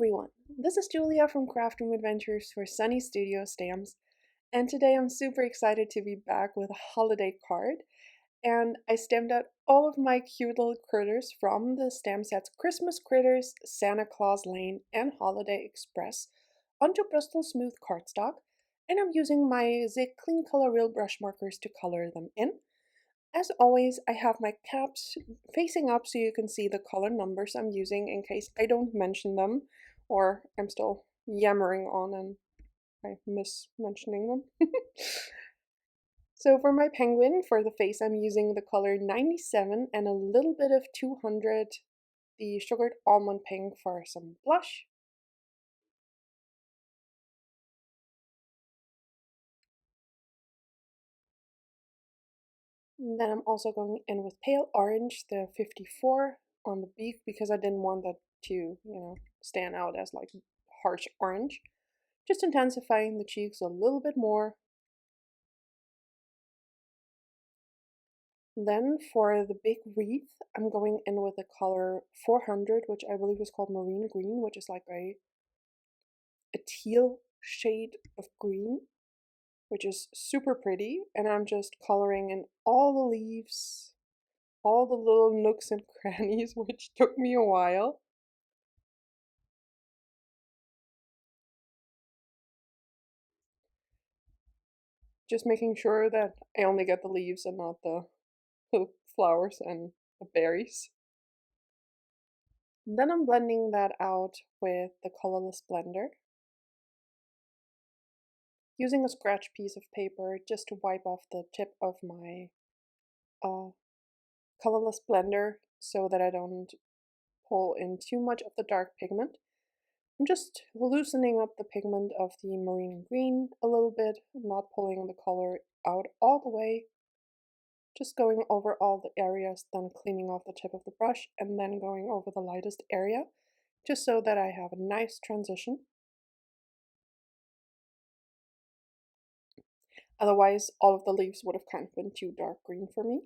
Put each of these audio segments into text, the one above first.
everyone, this is Julia from Crafting Adventures for Sunny Studio Stamps, and today I'm super excited to be back with a holiday card. And I stamped out all of my cute little critters from the stamp sets Christmas Critters, Santa Claus Lane, and Holiday Express onto Bristol Smooth cardstock, and I'm using my Zig Clean Color Real brush markers to color them in. As always, I have my caps facing up so you can see the color numbers I'm using in case I don't mention them or I'm still yammering on and I miss mentioning them. So for my penguin, for the face, I'm using the color 97 and a little bit of 200, the sugared almond pink for some blush. And then I'm also going in with pale orange, the 54 on the beak, because I didn't want that to, stand out as like harsh orange. Just intensifying the cheeks a little bit more. Then for the big wreath, I'm going in with the color 400, which I believe is called marine green, which is like a teal shade of green, which is super pretty. And I'm just coloring in all the leaves, all the little nooks and crannies, which took me a while. Just making sure that I only get the leaves and not the flowers and the berries. And then I'm blending that out with the colorless blender. Using a scratch piece of paper just to wipe off the tip of my colorless blender so that I don't pull in too much of the dark pigment. I'm just loosening up the pigment of the marine green a little bit, not pulling the color out all the way, just going over all the areas, then cleaning off the tip of the brush, and then going over the lightest area, just so that I have a nice transition. Otherwise, all of the leaves would have kind of been too dark green for me.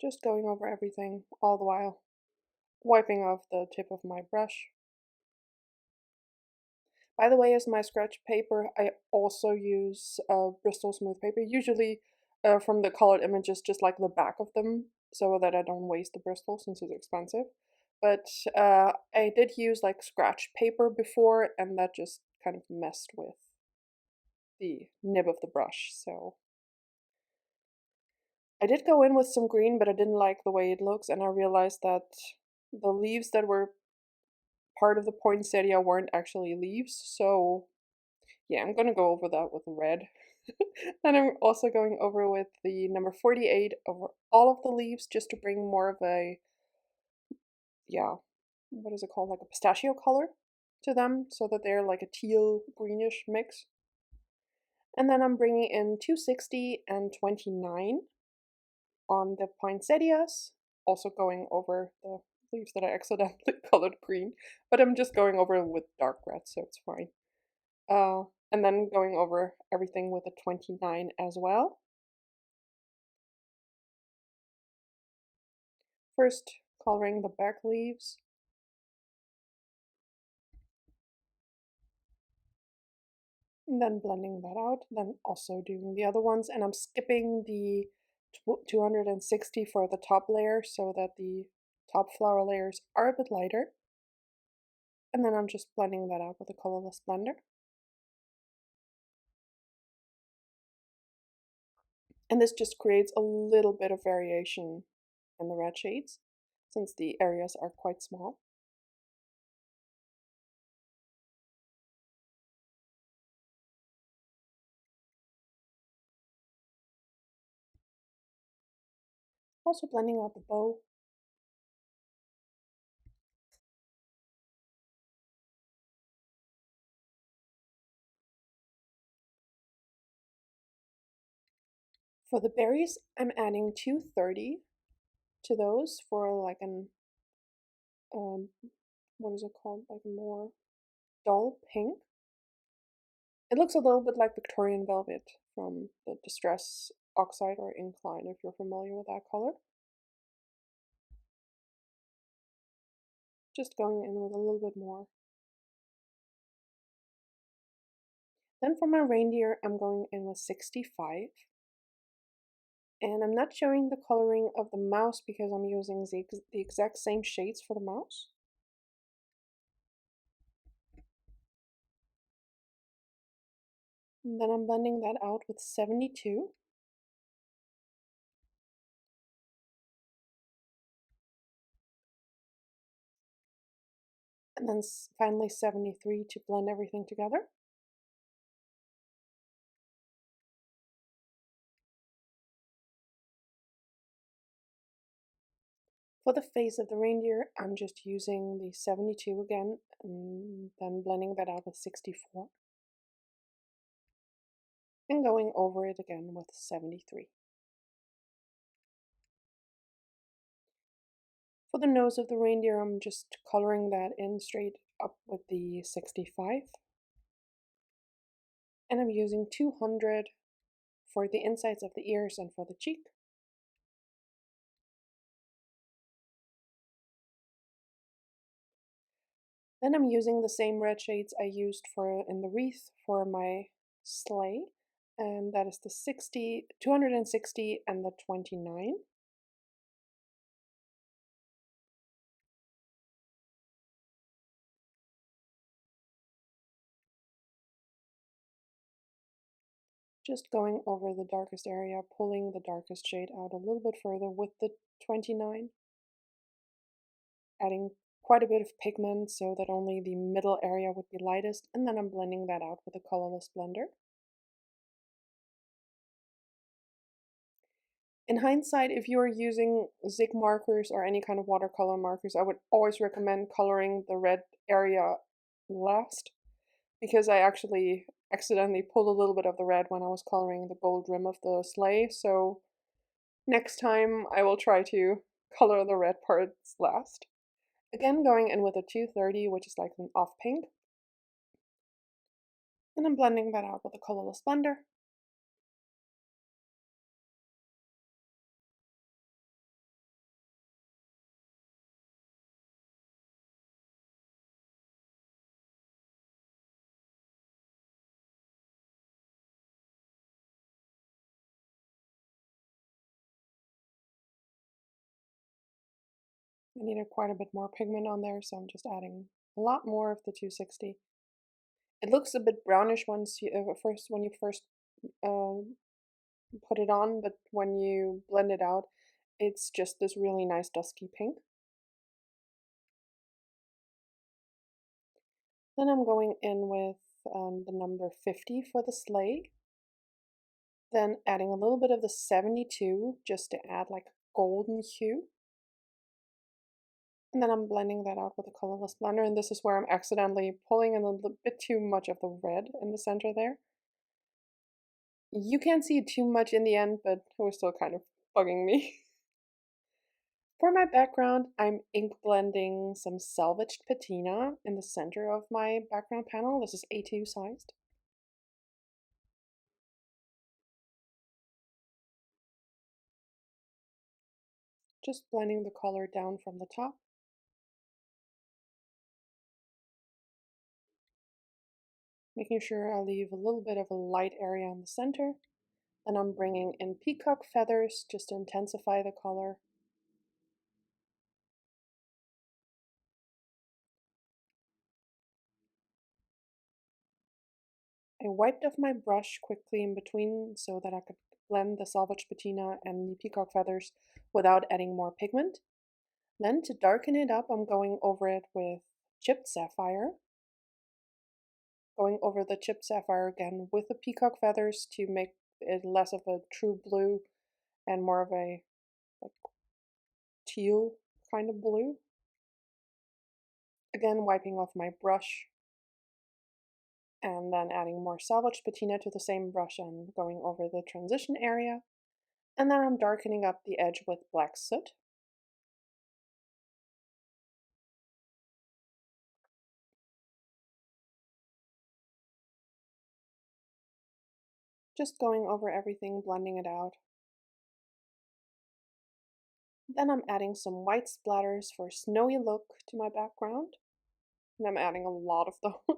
Just going over everything all the while wiping off the tip of my brush. By the way, as my scratch paper, I also use Bristol Smooth paper, usually from the colored images, just like the back of them, so that I don't waste the Bristol since it's expensive. But I did use like scratch paper before, and that just kind of messed with the nib of the brush, so I did go in with some green, but I didn't like the way it looks, and I realized that the leaves that were part of the poinsettia weren't actually leaves, so yeah, I'm gonna go over that with red. And I'm also going over with the number 48 over all of the leaves just to bring more of a, yeah, what is it called, like a pistachio color to them, so that they're like a teal greenish mix. And then I'm bringing in 260 and 29 on the poinsettias, also going over the leaves that I accidentally colored green, but I'm just going over with dark red, so it's fine. And then going over everything with a 29 as well. First, coloring the back leaves. And then blending that out, then also doing the other ones, and I'm skipping the 260 for the top layer so that the top flower layers are a bit lighter. And then I'm just blending that out with a colorless blender. And this just creates a little bit of variation in the red shades, since the areas are quite small. Also blending out the bow. For the berries, I'm adding 230 to those for like an, what is it called, like a more dull pink. It looks a little bit like Victorian velvet from the Distress Oxide or Incline, if you're familiar with that color. Just going in with a little bit more. Then for my reindeer, I'm going in with 65. And I'm not showing the coloring of the mouse because I'm using the exact same shades for the mouse. And then I'm blending that out with 72. And then finally 73 to blend everything together. For the face of the reindeer, I'm just using the 72 again, and then blending that out with 64. And going over it again with 73. For the nose of the reindeer, I'm just coloring that in straight up with the 65. And I'm using 200 for the insides of the ears and for the cheek. Then I'm using the same red shades I used for in the wreath for my sleigh, and that is the 60, 260 and the 29. Just going over the darkest area, pulling the darkest shade out a little bit further with the 29, adding quite a bit of pigment so that only the middle area would be lightest, and then I'm blending that out with a colorless blender. In hindsight, if you are using Zig markers or any kind of watercolor markers, I would always recommend coloring the red area last, because I actually accidentally pulled a little bit of the red when I was coloring the gold rim of the sleigh, so next time I will try to color the red parts last. Again, going in with a 230, which is like an off pink. And I'm blending that out with a colorless blender. I needed quite a bit more pigment on there, so I'm just adding a lot more of the 260. It looks a bit brownish once you when you first put it on, but when you blend it out, it's just this really nice dusky pink. Then I'm going in with the number 50 for the sleigh. Then adding a little bit of the 72 just to add like a golden hue. And then I'm blending that out with a colorless blender, and this is where I'm accidentally pulling in a little bit too much of the red in the center there. You can't see it too much in the end, but it was still kind of bugging me. For my background, I'm ink blending some salvaged patina in the center of my background panel. This is A2 sized. Just blending the color down from the top. Making sure I leave a little bit of a light area in the center. Then I'm bringing in peacock feathers just to intensify the color. I wiped off my brush quickly in between so that I could blend the salvage patina and the peacock feathers without adding more pigment. Then to darken it up, I'm going over it with chipped sapphire. Going over the chipped sapphire again with the peacock feathers to make it less of a true blue and more of a like teal kind of blue. Again, wiping off my brush and then adding more salvage patina to the same brush and going over the transition area. And then I'm darkening up the edge with black soot. Just going over everything, blending it out. Then I'm adding some white splatters for a snowy look to my background. And I'm adding a lot of those.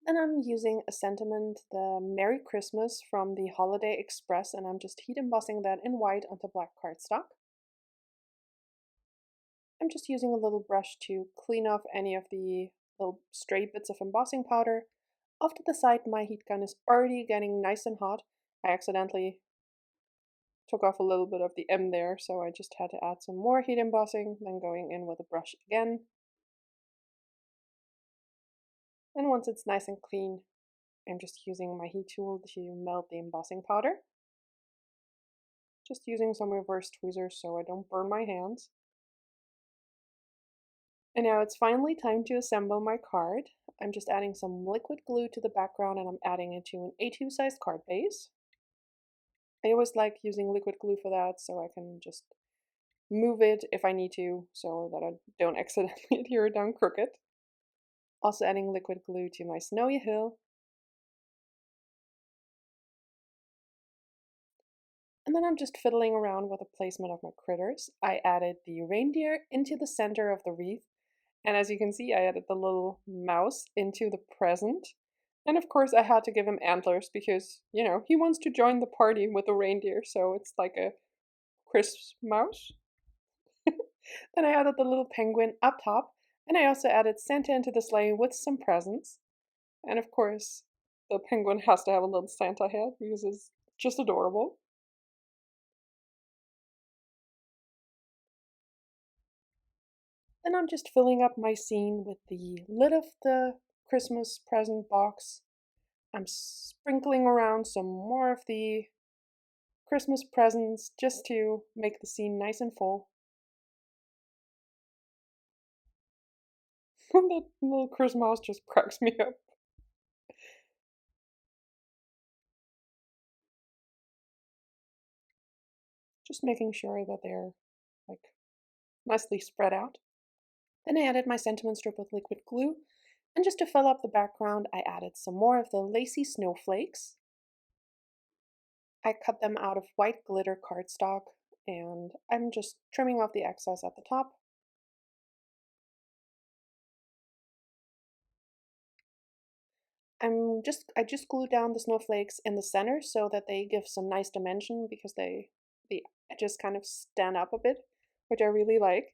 Then I'm using a sentiment, the Merry Christmas from the Holiday Express, and I'm just heat embossing that in white onto black cardstock. I'm just using a little brush to clean off any of the little stray bits of embossing powder. Off to the side, my heat gun is already getting nice and hot. I accidentally took off a little bit of the M there, so I just had to add some more heat embossing, then going in with a brush again. And once it's nice and clean, I'm just using my heat tool to melt the embossing powder. Just using some reverse tweezers so I don't burn my hands. And now it's finally time to assemble my card. I'm just adding some liquid glue to the background and I'm adding it to an A2 sized card base. I always like using liquid glue for that so I can just move it if I need to so that I don't accidentally tear it down crooked. Also adding liquid glue to my snowy hill. And then I'm just fiddling around with the placement of my critters. I added the reindeer into the center of the wreath. And as you can see, I added the little mouse into the present. And of course, I had to give him antlers because, you know, he wants to join the party with the reindeer. So it's like a crisp mouse. Then I added the little penguin up top. And I also added Santa into the sleigh with some presents. And of course, the penguin has to have a little Santa hat because it's just adorable. Then I'm just filling up my scene with the lid of the Christmas present box. I'm sprinkling around some more of the Christmas presents just to make the scene nice and full. That little Christmas mouse just cracks me up. Just making sure that they're like nicely spread out. Then I added my sentiment strip with liquid glue. And just to fill up the background, I added some more of the lacy snowflakes. I cut them out of white glitter cardstock and I'm just trimming off the excess at the top. I just glued down the snowflakes in the center so that they give some nice dimension because the edges kind of stand up a bit, which I really like.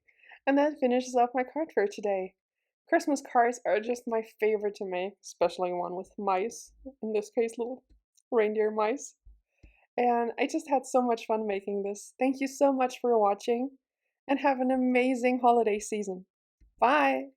And that finishes off my card for today. Christmas cards are just my favorite to make, especially one with mice, in this case little reindeer mice. And I just had so much fun making this. Thank you so much for watching and have an amazing holiday season. Bye!